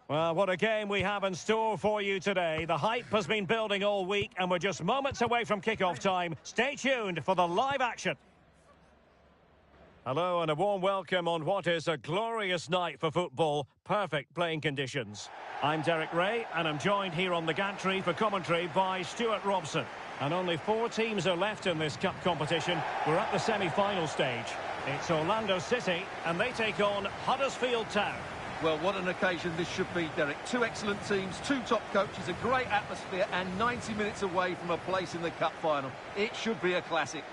Well, what a game we have in store for you today. The hype has been building all week and we're just moments away from kick-off time. Stay tuned for the live action. Hello and a warm welcome on what is a glorious night for football. Perfect playing conditions. I'm Derek Ray and I'm joined here on the gantry for commentary by Stuart Robson. And only 4 teams are left in this cup competition. We're at the semi-final stage. It's Orlando City and they take on Huddersfield Town. Well, what an occasion this should be, Derek. 2 excellent teams, 2 top coaches, a great atmosphere and 90 minutes away from a place in the cup final. It should be a classic.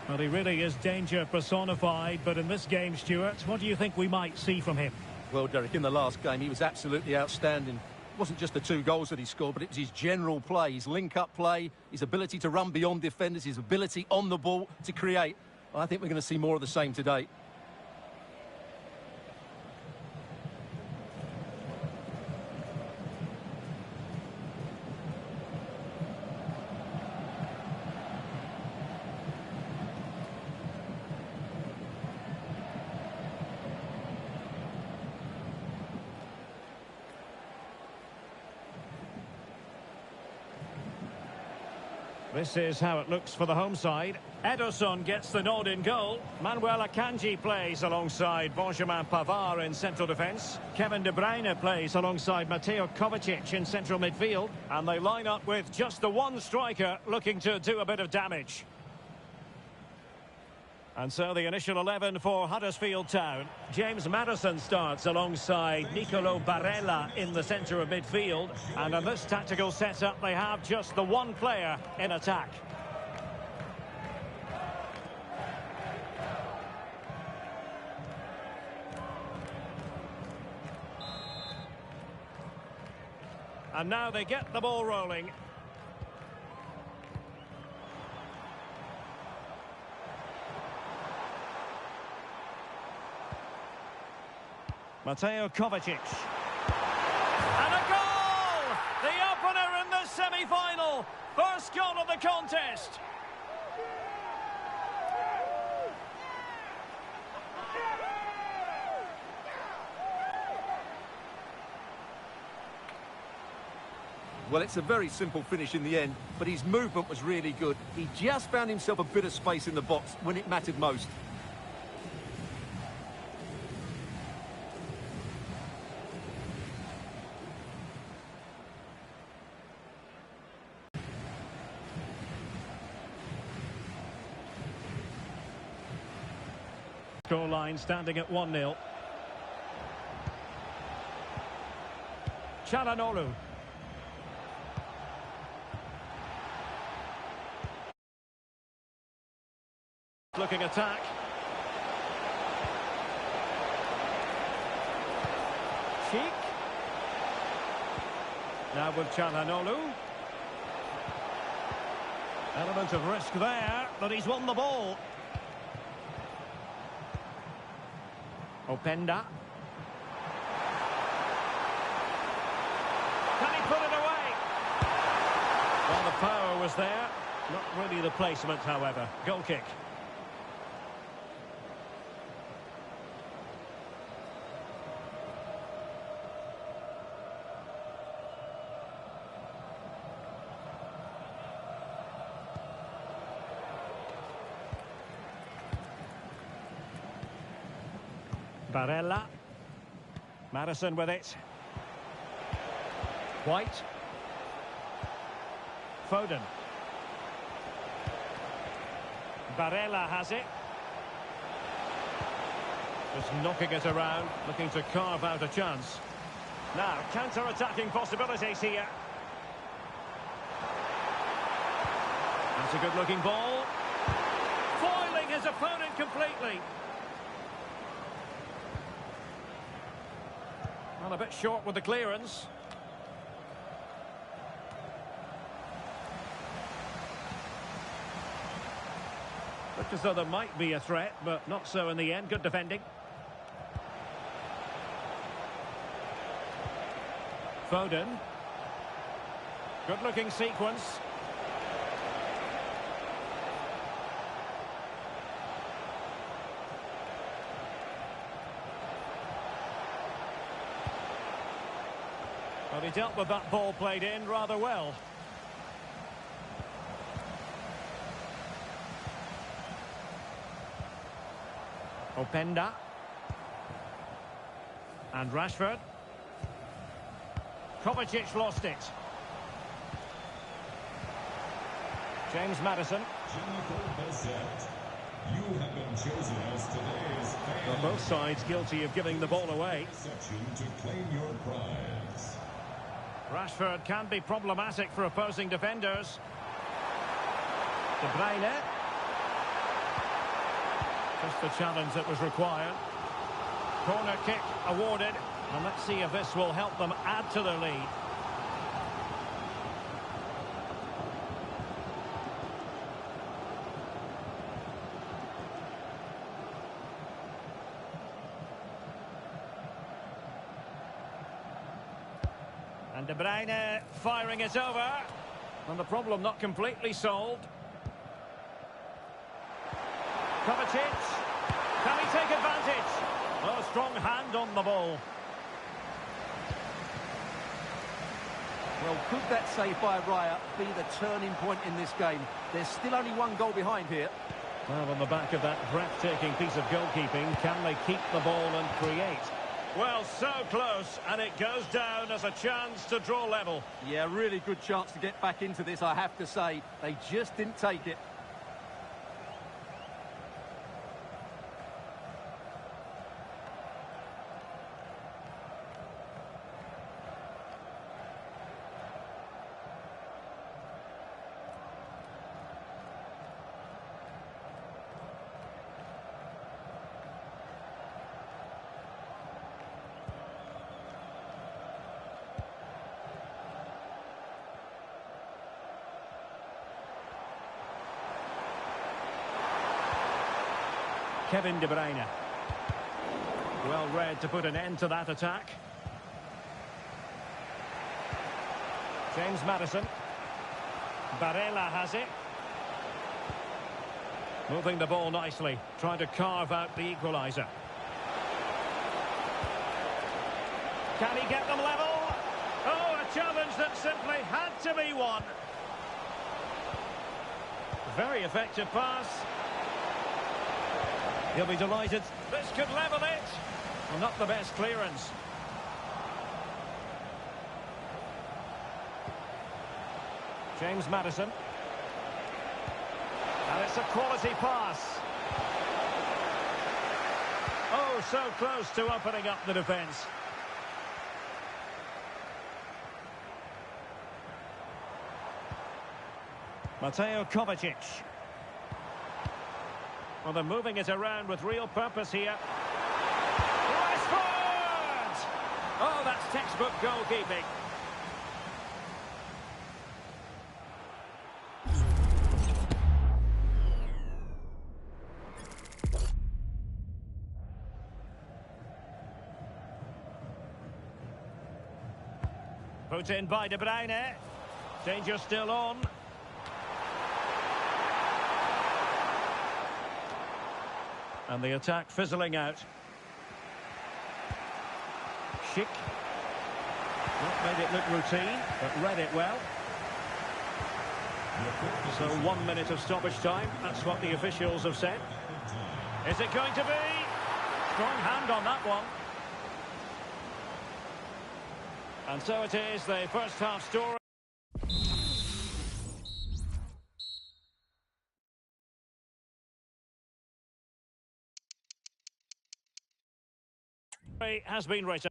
Well, he really is danger personified, but in this game, Stuart, what do you think we might see from him? Well, Derek, in the last game, he was absolutely outstanding. It wasn't just the 2 goals that he scored, but it was his general play, his link-up play, his ability to run beyond defenders, his ability on the ball to create. I think we're going to see more of the same today. This is how it looks for the home side. Ederson gets the nod in goal. Manuel Akanji plays alongside Benjamin Pavard in central defence. Kevin De Bruyne plays alongside Mateo Kovacic in central midfield. And they line up with just the one striker looking to do a bit of damage. And so the initial 11 for Huddersfield Town. James Maddison starts alongside Nicolo Barella in the centre of midfield. And in this tactical setup, they have just the one player in attack. And now they get the ball rolling. Mateo Kovacic. And a goal! The opener in the semi-final. First goal of the contest. Well, it's a very simple finish in the end, but his movement was really good. He just found himself a bit of space in the box when it mattered most. Scoreline standing at 1-0. Çalhanoğlu. Looking attack. Cheek. Now with Çalhanoğlu. Element of risk there, but he's won the ball. Openda. Can he put it away? Well, the power was there. Not really the placement, however. Goal kick. Barella. Maddison with it. White. Foden. Barella has it. Just knocking it around, looking to carve out a chance. Now, counter-attacking possibilities here. That's a good-looking ball. Foiling his opponent completely. Well, a bit short with the clearance. Looked as though there might be a threat, but not so in the end. Good defending. Foden. Good-looking sequence. But he dealt with that ball played in rather well. Openda. And Rashford. Kovacic lost it. James Maddison. You have been chosen as today's fan. Well, both sides guilty of giving the ball away. Section to claim your prize. Rashford can be problematic for opposing defenders. De Bruyne. Just the challenge that was required. Corner kick awarded. And let's see if this will help them add to their lead. And De Bruyne firing it over. And the problem not completely solved. Kovacic. Can he take advantage? Oh, a strong hand on the ball. Well, could that save by Raya be the turning point in this game? There's still only one goal behind here. Well, on the back of that breathtaking piece of goalkeeping, can they keep the ball and create? Well, so close, and it goes down as a chance to draw level. Yeah, really good chance to get back into this, I have to say. They just didn't take it. Kevin De Bruyne. Well read to put an end to that attack. James Maddison. Barella has it. Moving the ball nicely, trying to carve out the equaliser. Can he get them level? Oh, a challenge that simply had to be won. Very effective pass. He'll be delighted. This could level it. Well, not the best clearance. James Maddison. And it's a quality pass. Oh, so close to opening up the defence. Mateo Kovacic. Well, they're moving it around with real purpose here. Rashford! Oh, that's textbook goalkeeping. Put in by De Bruyne. Danger still on. And the attack fizzling out. Schick. Not made it look routine, but read it well. So 1 minute of stoppage time. That's what the officials have said. Is it going to be? Strong hand on that one. And so it is, the first half story. Has been written.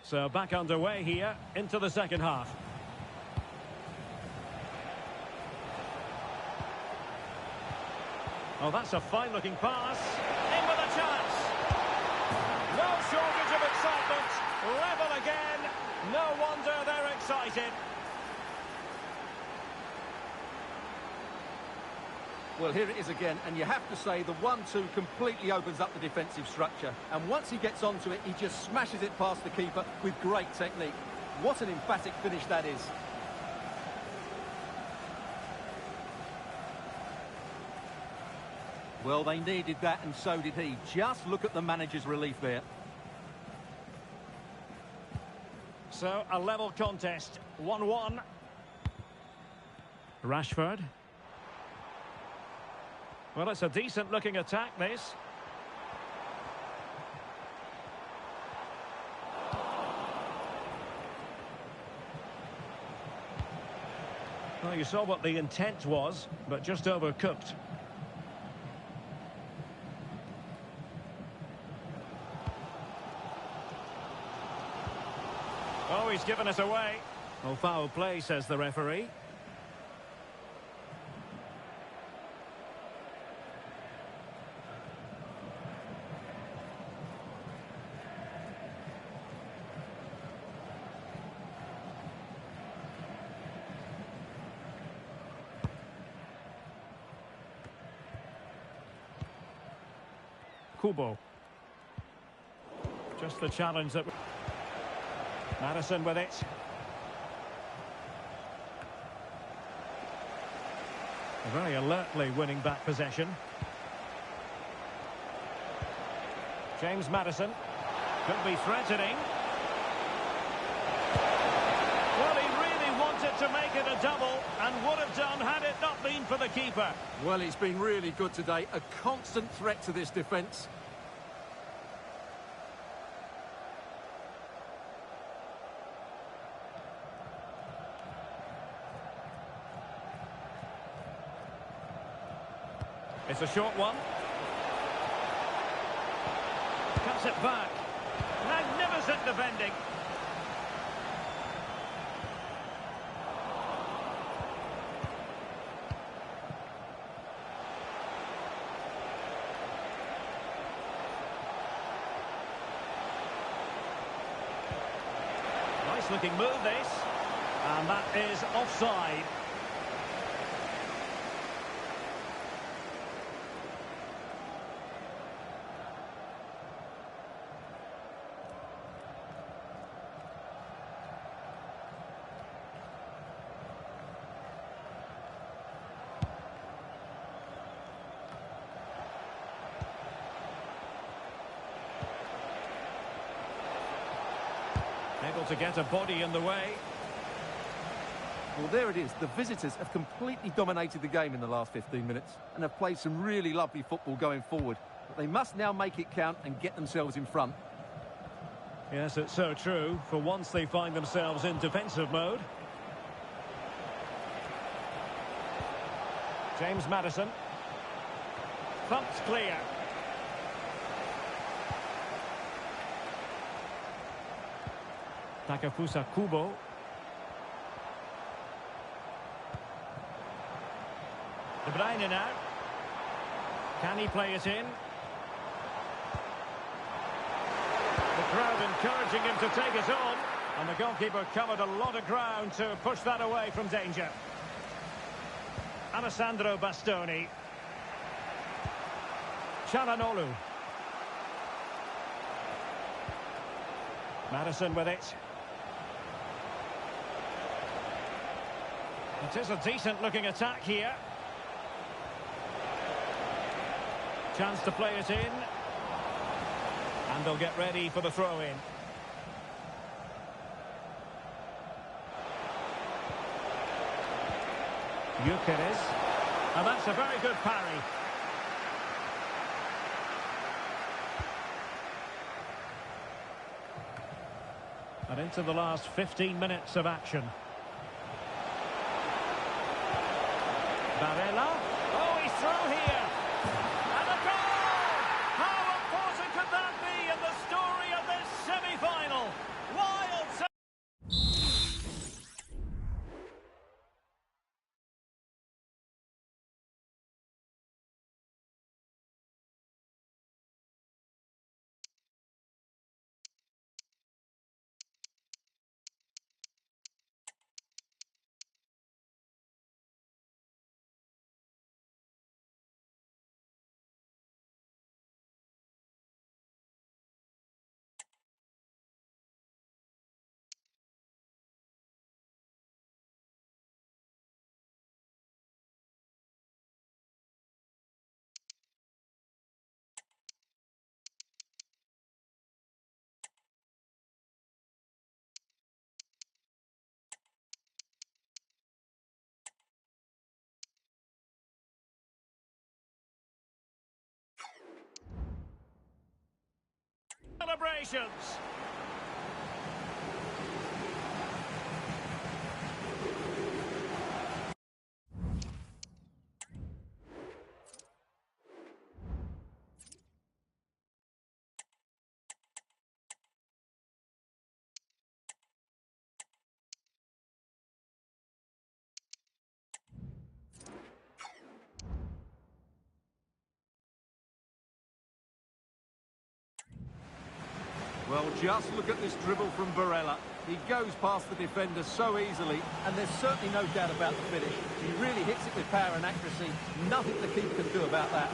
So back underway here into the second half. Oh, that's a fine-looking pass. In with a chance. No shortage of excitement. Level again. No wonder they're excited. Well, here it is again, and you have to say the 1-2 completely opens up the defensive structure. And once he gets onto it, he just smashes it past the keeper with great technique. What an emphatic finish that is. Well, they needed that, and so did he. Just look at the manager's relief there. So, a level contest, 1-1. Rashford. Well, it's a decent-looking attack, this. Well, you saw what the intent was, but just overcooked. Oh, he's given us away. Oh, foul play, says the referee. Kubo. Just the challenge that... Madison with it. Very alertly winning back possession. James Madison. Could be threatening. Well, he really wanted to make it a double and would have done had it not been for the keeper. Well, he's been really good today. A constant threat to this defence. It's a short one. Cuts it back. Magnificent defending. Nice looking move, this. And that is offside. Able to get a body in the way. Well, there it is. The visitors have completely dominated the game in the last 15 minutes and have played some really lovely football going forward. But they must now make it count and get themselves in front. Yes, it's so true. For once they find themselves in defensive mode. James Maddison. Thumped clear. Takafusa Kubo. De Bruyne now. Can he play it in? The crowd encouraging him to take it on. And the goalkeeper covered a lot of ground to push that away from danger. Alessandro Bastoni. Çalhanoğlu. Maddison with it. It is a decent-looking attack here. Chance to play it in. And they'll get ready for the throw-in. Gyökeres. And that's a very good parry. And into the last 15 minutes of action. Barella. Oh, he's through here. And a goal! How important could that be in the story of this semi-final? Wild celebrations. Well, just look at this dribble from Barella. He goes past the defender so easily, and there's certainly no doubt about the finish. He really hits it with power and accuracy. Nothing the keeper can do about that.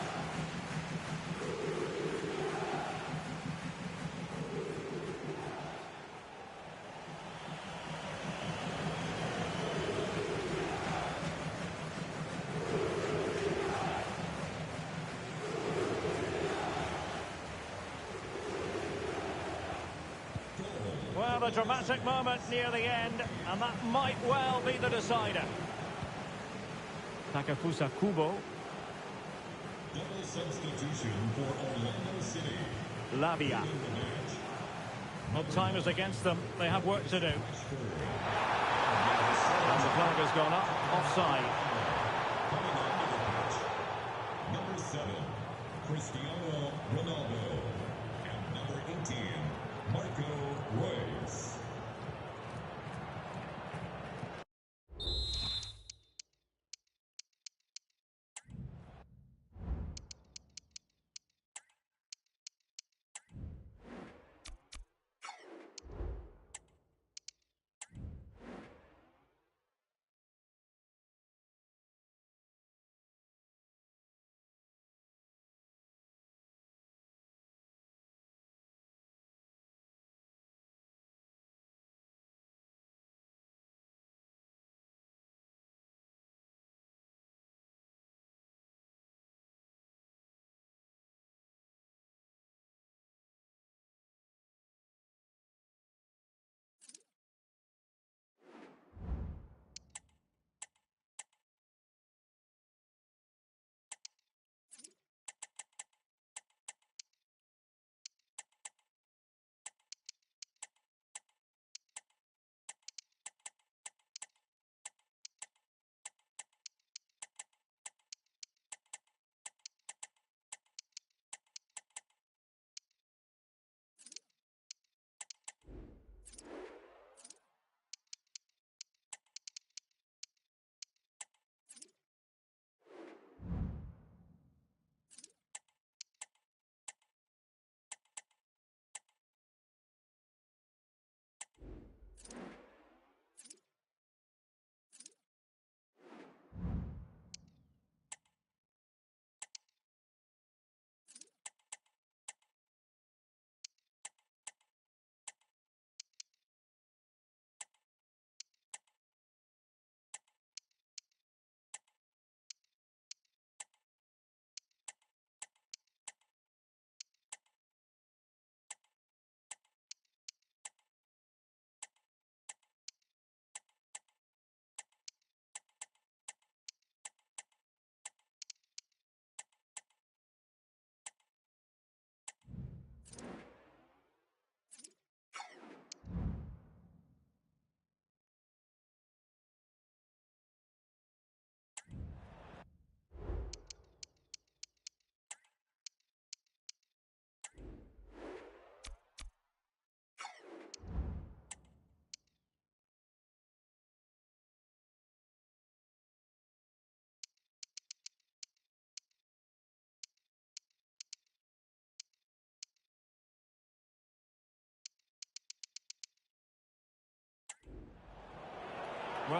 Well, a dramatic moment near the end, and that might well be the decider. Takafusa Kubo. Double substitution for Orlando City. Lavia. Well, time is against them. They have work to do. And the flag has gone up. Offside. Coming onto the pitch, number 7, Cristiano Ronaldo. And number 18, Marco Reus.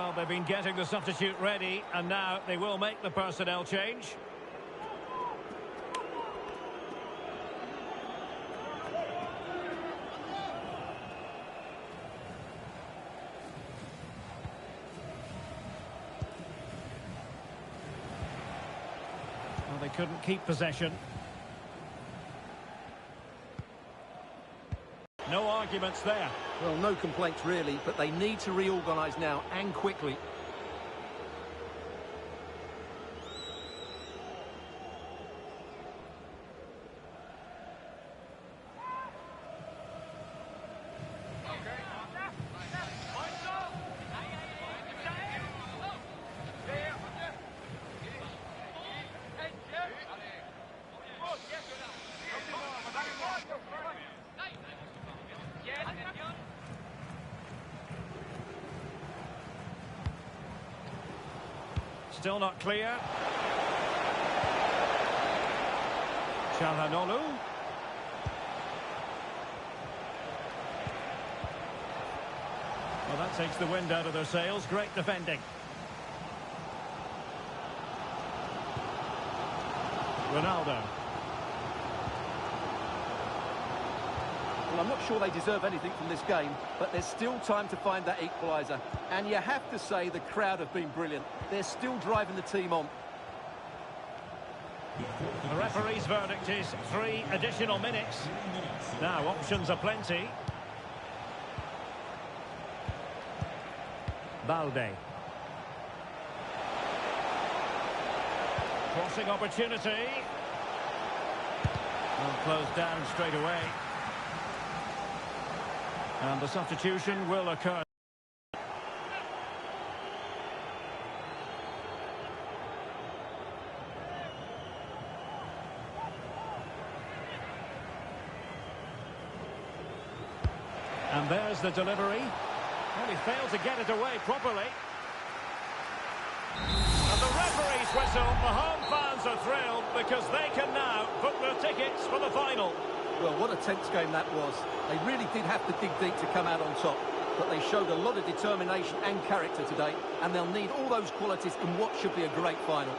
Well, they've been getting the substitute ready, and now they will make the personnel change. Well, they couldn't keep possession. No arguments there. Well, no complaints really, but they need to reorganise now and quickly. Still not clear. Çalhanoğlu. Well, that takes the wind out of their sails. Great defending. Ronaldo. Well, I'm not sure they deserve anything from this game, but there's still time to find that equaliser. And you have to say the crowd have been brilliant. They're still driving the team on. The referee's verdict is 3 additional minutes. Now, options are plenty. Balde. Crossing opportunity. Well, closed down straight away. And the substitution will occur. And there's the delivery. Well, he failed to get it away properly. And the referee's whistle. The home fans are thrilled because they can now book their tickets for the final. Well, what a tense game that was. They really did have to dig deep to come out on top. But they showed a lot of determination and character today. And they'll need all those qualities in what should be a great final.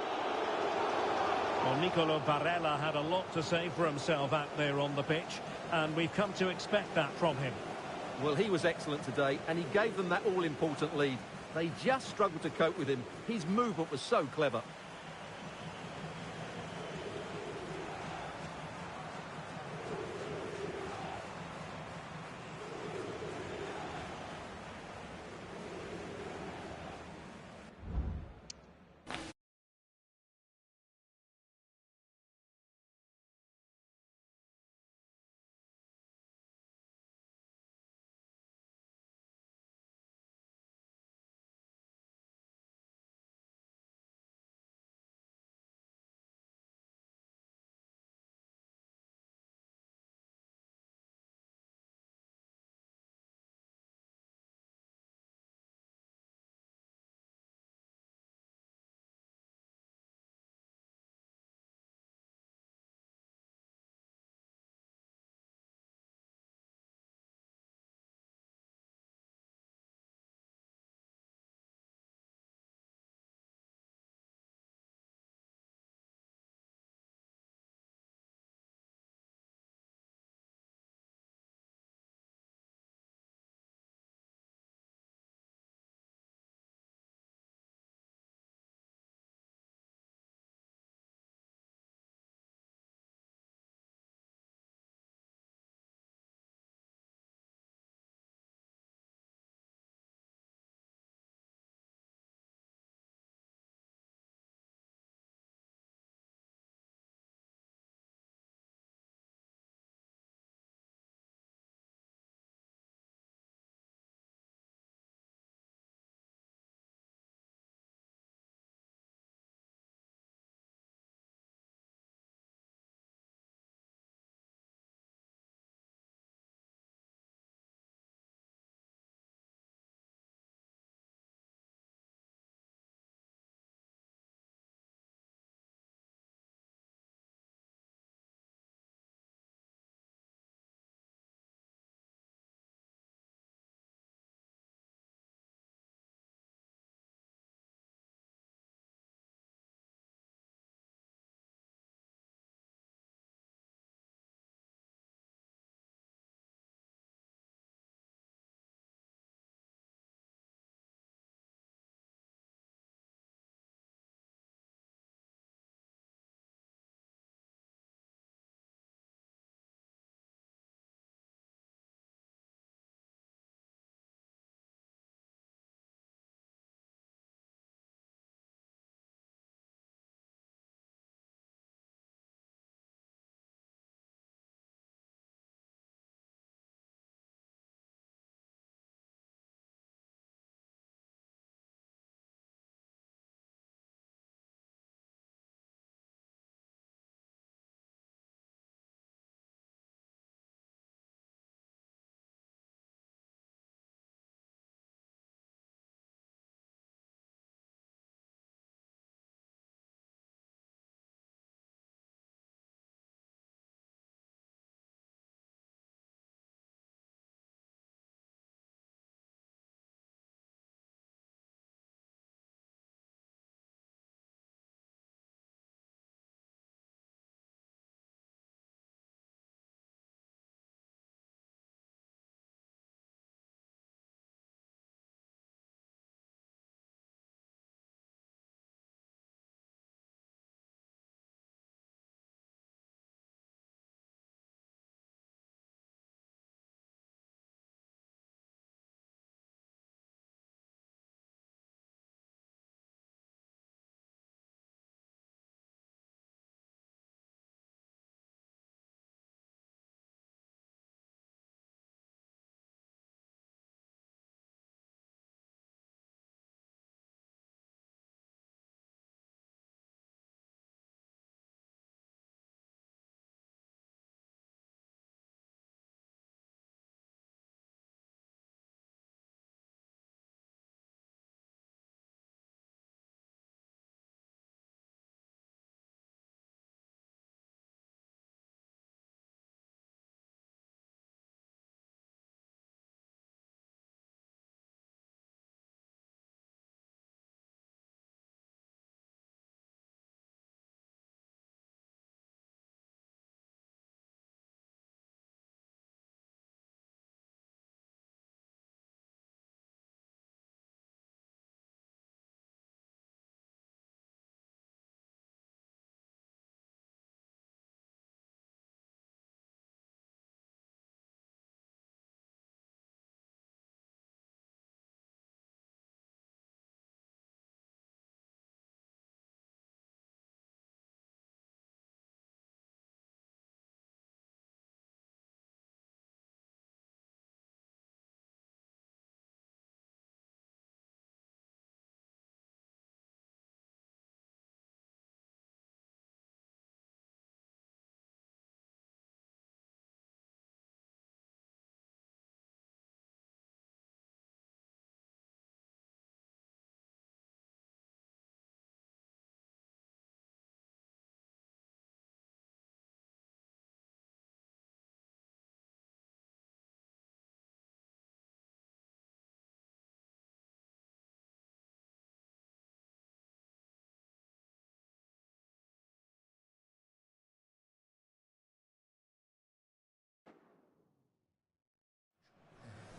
Well, Nicolo Barella had a lot to say for himself out there on the pitch. And we've come to expect that from him. Well, he was excellent today, and he gave them that all-important lead. They just struggled to cope with him. His movement was so clever.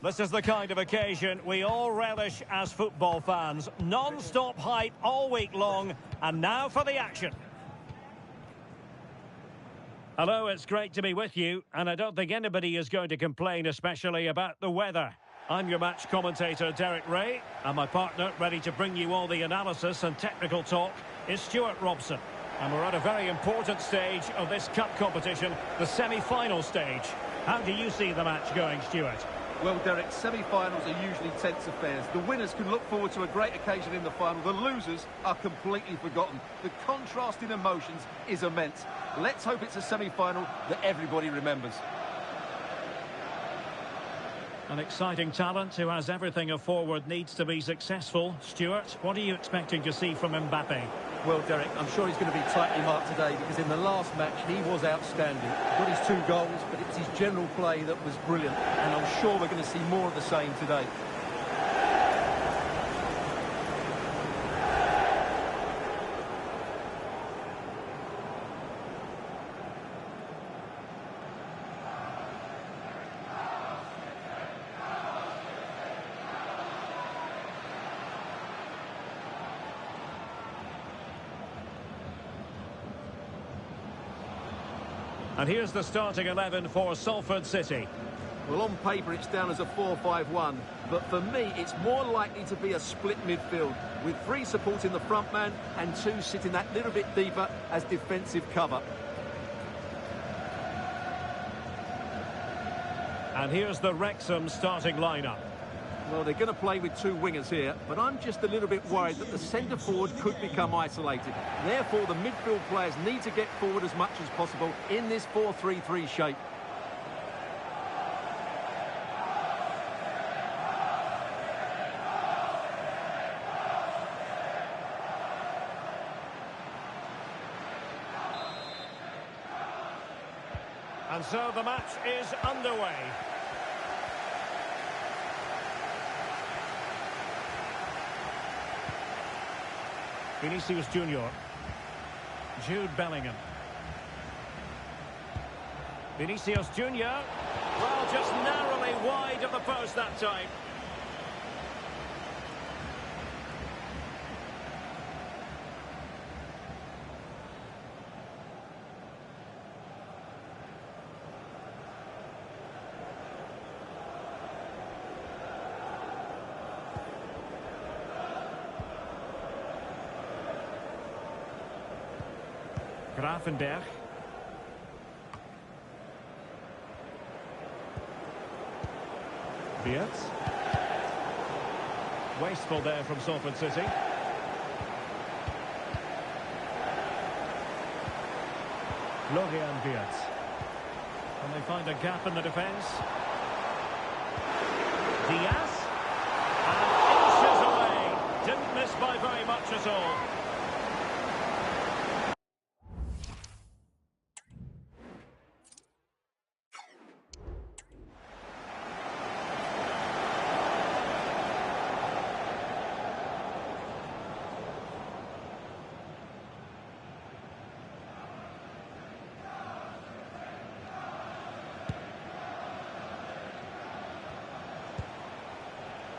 This is the kind of occasion we all relish as football fans. Non-stop hype all week long, and now for the action. Hello, it's great to be with you, and I don't think anybody is going to complain, especially about the weather. I'm your match commentator, Derek Ray, and my partner, ready to bring you all the analysis and technical talk, is Stuart Robson. And we're at a very important stage of this cup competition, the semi-final stage. How do you see the match going, Stuart? Well, Derek, semi-finals are usually tense affairs. The winners can look forward to a great occasion in the final. The losers are completely forgotten. The contrast in emotions is immense. Let's hope it's a semi-final that everybody remembers. An exciting talent who has everything a forward needs to be successful. Stuart, what are you expecting to see from Mbappe? Well, Derek, I'm sure he's going to be tightly marked today because in the last match he was outstanding. He got his 2 goals, but it was his general play that was brilliant. And I'm sure we're going to see more of the same today. And here's the starting 11 for Salford City. Well, on paper it's down as a 4-5-1, but for me it's more likely to be a split midfield with 3 supporting the front man and 2 sitting that little bit deeper as defensive cover. And here's the Wrexham starting lineup. Well, they're going to play with 2 wingers here, but I'm just a little bit worried that the centre forward could become isolated. Therefore, the midfield players need to get forward as much as possible in this 4-3-3 shape. And so the match is underway. Vinicius Junior. Jude Bellingham. Vinicius Junior. Well, just narrowly wide of the post that time. Gravenberg. Beerts. Wasteful there from Salford City. Florian Beerts. And they find a gap in the defence. Diaz. And inches away. Didn't miss by very much at all.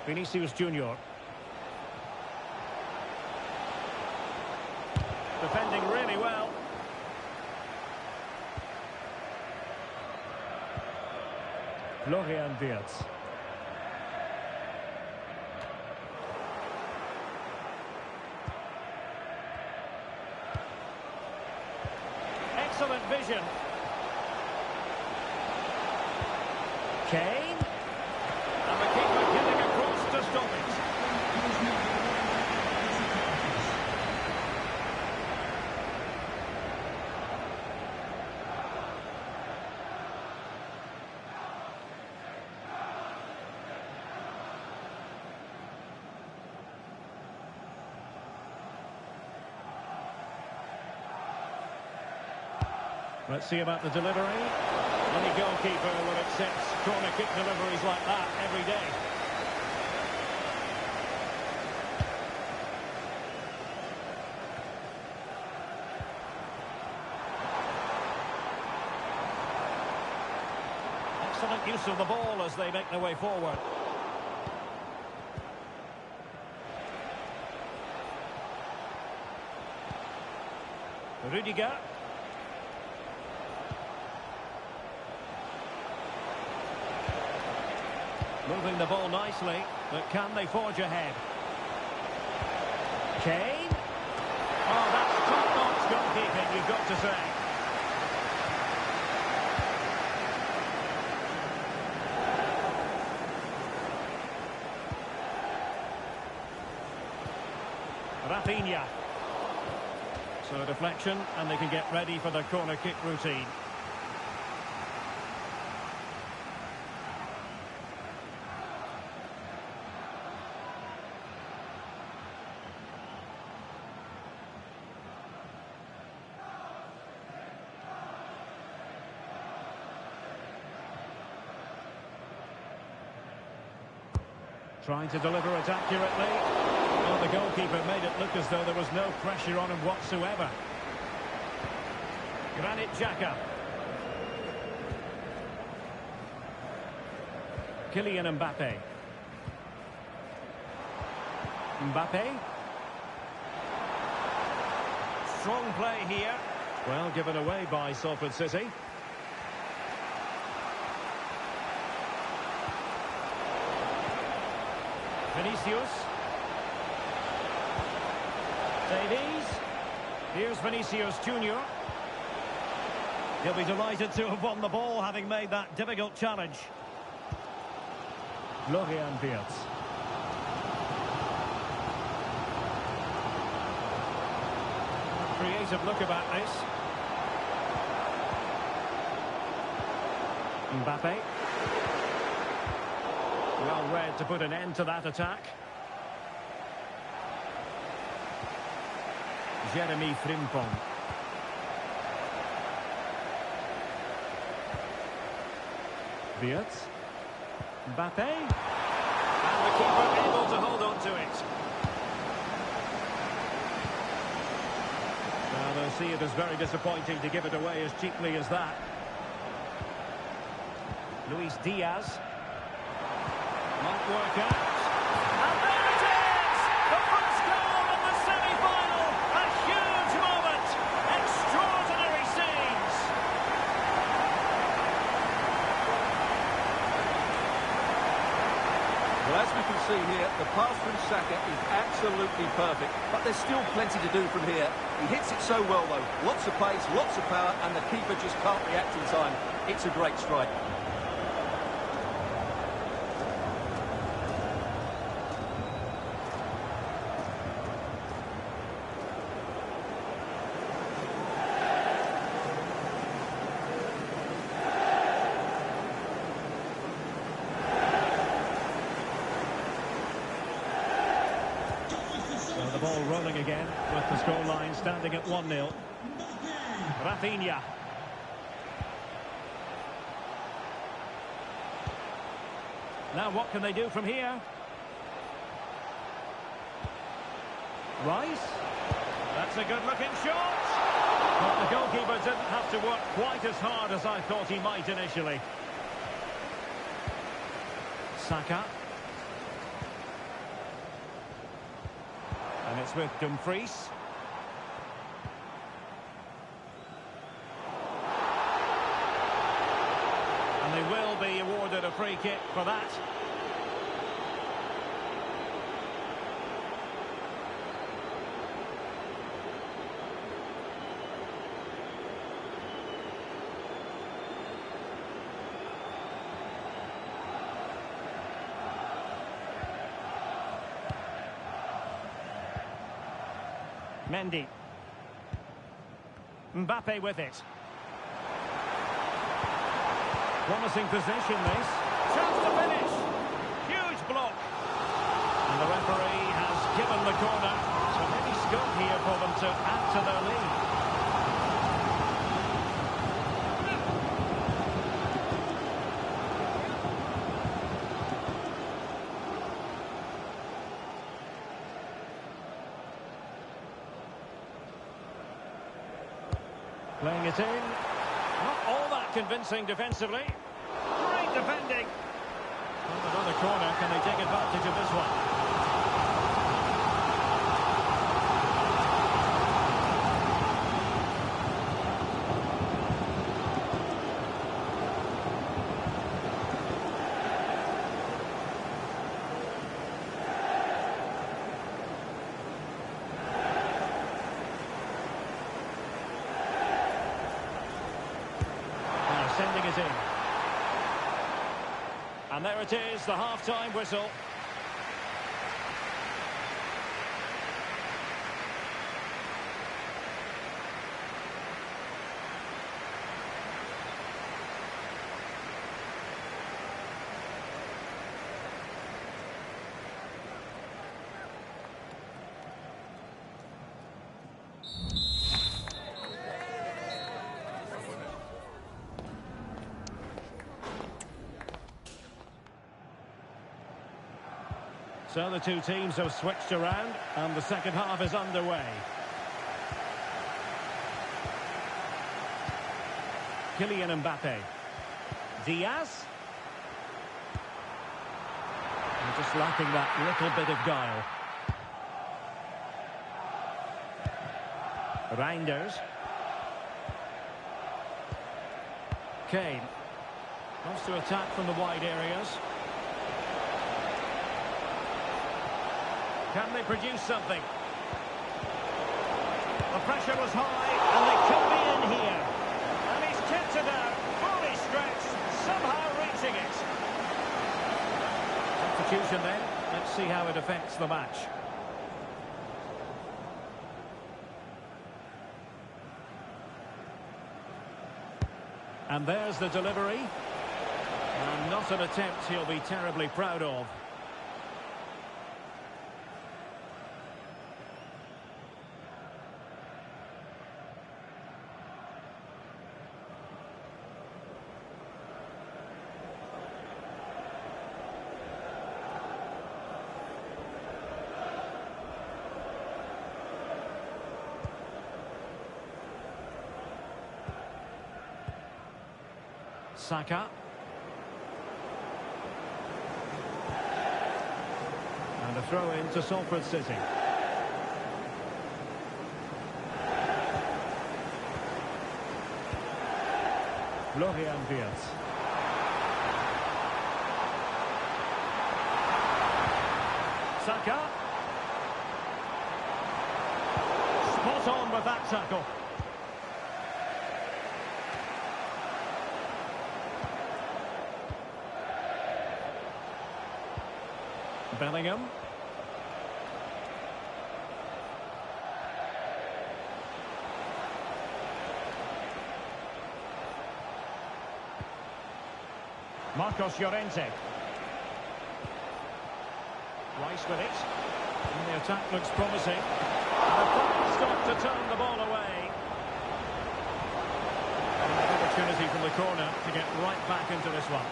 Vinicius Junior. Defending really well. Florian Wirtz. Excellent vision. Kane. And the keeper getting across to stop it. Let's see about the delivery. Any goalkeeper will accept corner kick deliveries like that every day. excellent use of the ball as they make their way forward. Rudiger. Moving the ball nicely, but can they forge ahead? Kane. Oh, that's top-notch goalkeeping, you've got to say. Rafinha. So a deflection, and they can get ready for the corner kick routine. Trying to deliver it accurately. Well, the goalkeeper made it look as though there was no pressure on him whatsoever. Granit Xhaka. Kylian Mbappe. Mbappe. Strong play here. Well, given away by Salford City. Vinicius. Davies. Here's Vinicius Junior. He'll be delighted to have won the ball, having made that difficult challenge. Florian Wirtz. Creative look about this. Mbappe. Well read to put an end to that attack. Jeremy Frimpong. Wirtz. Mbappe. And the keeper able to hold on to it. Now they'll see it as very disappointing to give it away as cheaply as that. Luis Diaz. Might work out. And there it is! The first goal in the semi-final! A huge moment! Extraordinary scenes! Well, as we can see here, the pass from Saka is absolutely perfect, but there's still plenty to do from here. He hits it so well, though. Lots of pace, lots of power, and the keeper just can't react in time. It's a great strike. The ball rolling again with the scoreline standing at 1-0. Rafinha. Now what can they do from here? Rice. That's a good-looking shot. But the goalkeeper didn't have to work quite as hard as I thought he might initially. Saka. And it's with Dumfries. And they will be awarded a free kick for that. Mendy. Mbappe with it. Promising possession, this. Chance to finish. Huge block. And the referee has given the corner. So maybe scope here for them to add to their lead. Playing it in. Not all that convincing defensively. Great defending. Well, another corner. Can they take advantage of this one? Sending it in. And there it is, the half-time whistle. So the two teams have switched around, and the second half is underway. Kylian Mbappe. Diaz. And just lacking that little bit of guile. Reinders. Kane. Wants to attack from the wide areas. Can they produce something? The pressure was high, and they could be in here. And he's kept it out, fully stretched, somehow reaching it. Substitution then. Let's see how it affects the match. And there's the delivery. And not an attempt he'll be terribly proud of. Saka. And a throw in to Salford City. Florian Wirtz. Saka. Spot on with that tackle. Bellingham. Marcos Llorente. Rice with it. And the attack looks promising. And a fine stop to turn the ball away. And an opportunity from the corner to get right back into this one.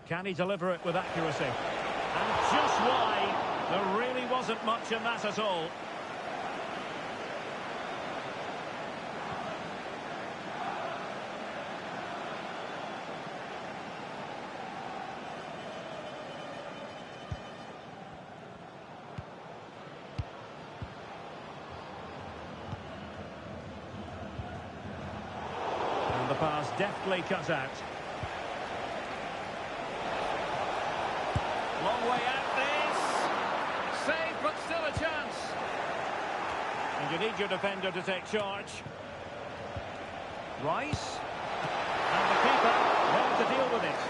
Can he deliver it with accuracy? And just wide. There really wasn't much in that at all. And the pass deftly cut out. Long way out this. Save, but still a chance. And you need your defender to take charge. Rice. And the keeper well to deal with it.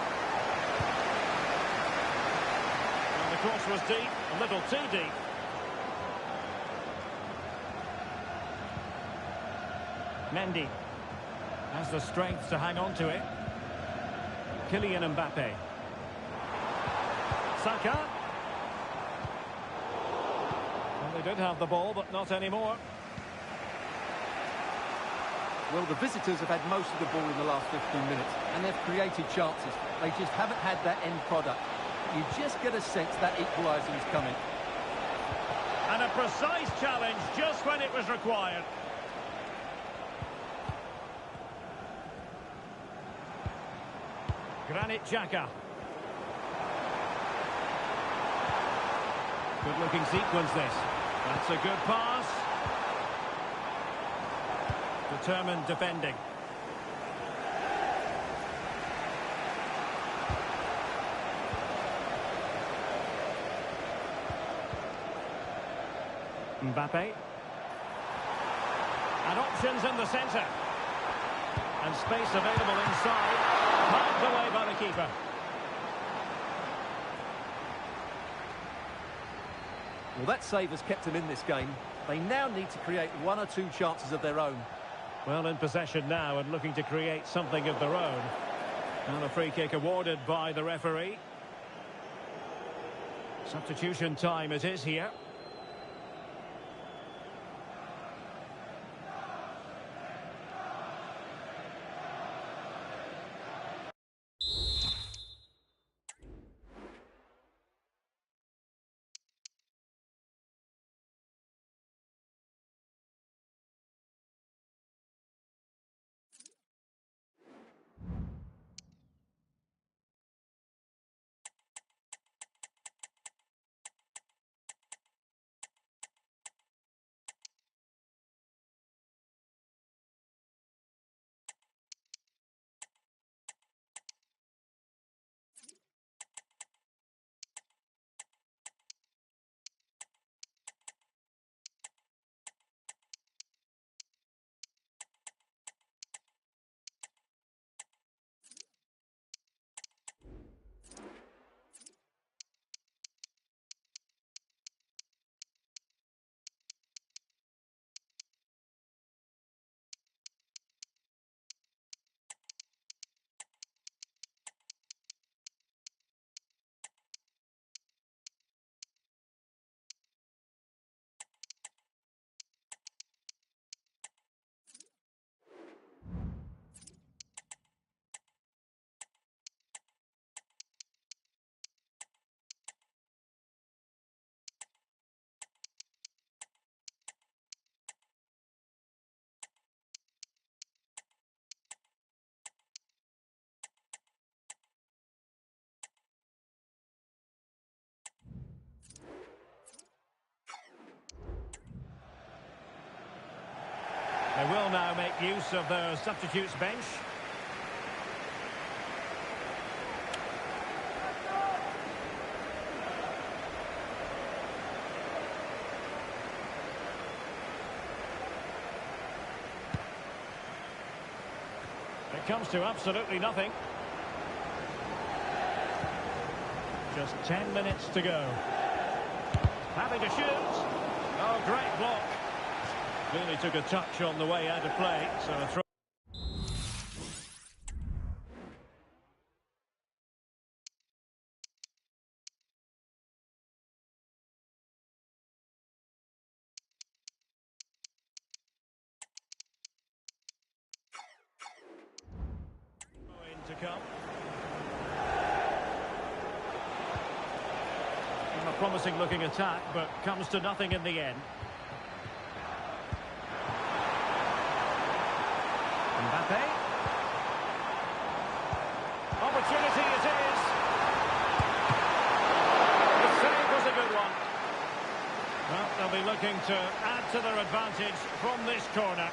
And the cross was deep, a little too deep. Mendy has the strength to hang on to it. Kylian Mbappe. Saka. Well, they did have the ball, but not anymore. Well, the visitors have had most of the ball in the last 15 minutes, and they've created chances. They just haven't had that end product. You just get a sense that equaliser is coming. And a precise challenge just when it was required. Granit Xhaka. Good looking sequence this. That's a good pass. Determined defending. Mbappe. And options in the centre. And space available inside. Marked away by the keeper. Well, that save has kept them in this game. They now need to create one or two chances of their own. Well, in possession now and looking to create something of their own. And a free kick awarded by the referee. Substitution time it is here. They will now make use of their substitutes bench. It comes to absolutely nothing. Just 10 minutes to go. Having to shoot. Oh, great block. Really took a touch on the way out of play, so a throw. To come. And a promising looking attack, but comes to nothing in the end. Mbappe. Opportunity it is. The save was a good one. Well, they'll be looking to add to their advantage from this corner.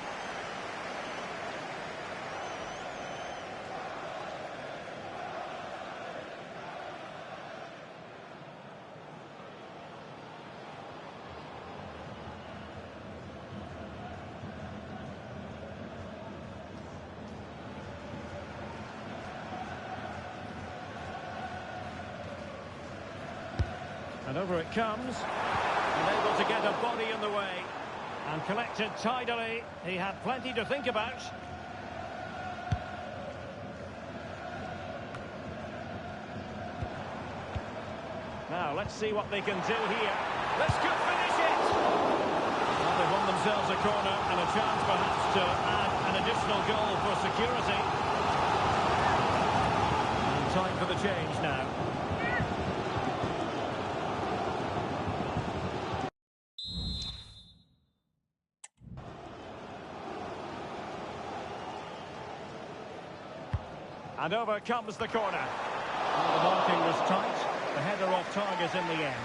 And over it comes, and able to get a body in the way, and collected tidily. He had plenty to think about. Now, let's see what they can do here. This could finish it! Well, they won't given themselves a corner and a chance perhaps to add an additional goal for security. And time for the change now. And over comes the corner. Well, the marking was tight. The header off target in the end.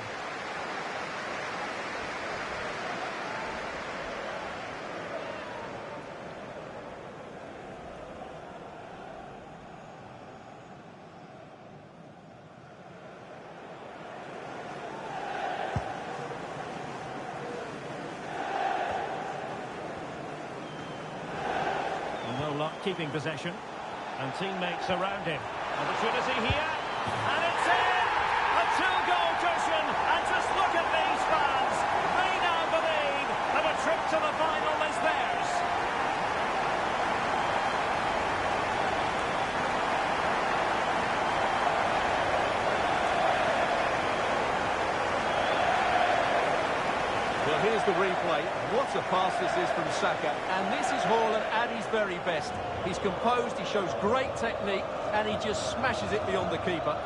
No luck keeping possession. And teammates around him. Opportunity here. And it's in! A two-goal cushion. And just look at these fans. They now believe that a trip to the final is theirs. Well, here's the replay. What a pass this is from Saka. And this is Haaland at his very best. He's composed, he shows great technique, and he just smashes it beyond the keeper.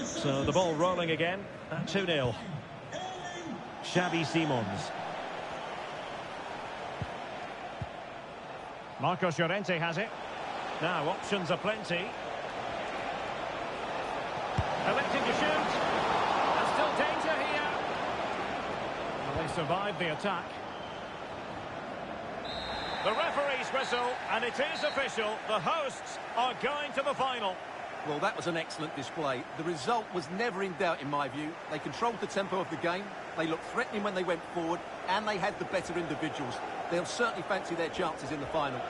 So the ball rolling again at 2-0. Xavi Simons. Marcos Llorente has it. Now options are plenty. Electing to shoot. There's still danger here. Well, they survived the attack. The referee's whistle, and it is official. The hosts are going to the final. Well, that was an excellent display. The result was never in doubt, in my view. They controlled the tempo of the game, they looked threatening when they went forward, and they had the better individuals. They'll certainly fancy their chances in the final.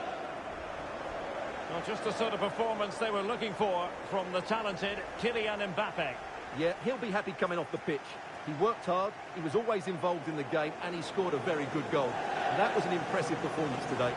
Well, just the sort of performance they were looking for from the talented Kylian Mbappe. Yeah, he'll be happy coming off the pitch. He worked hard, he was always involved in the game, and he scored a very good goal. That was an impressive performance today.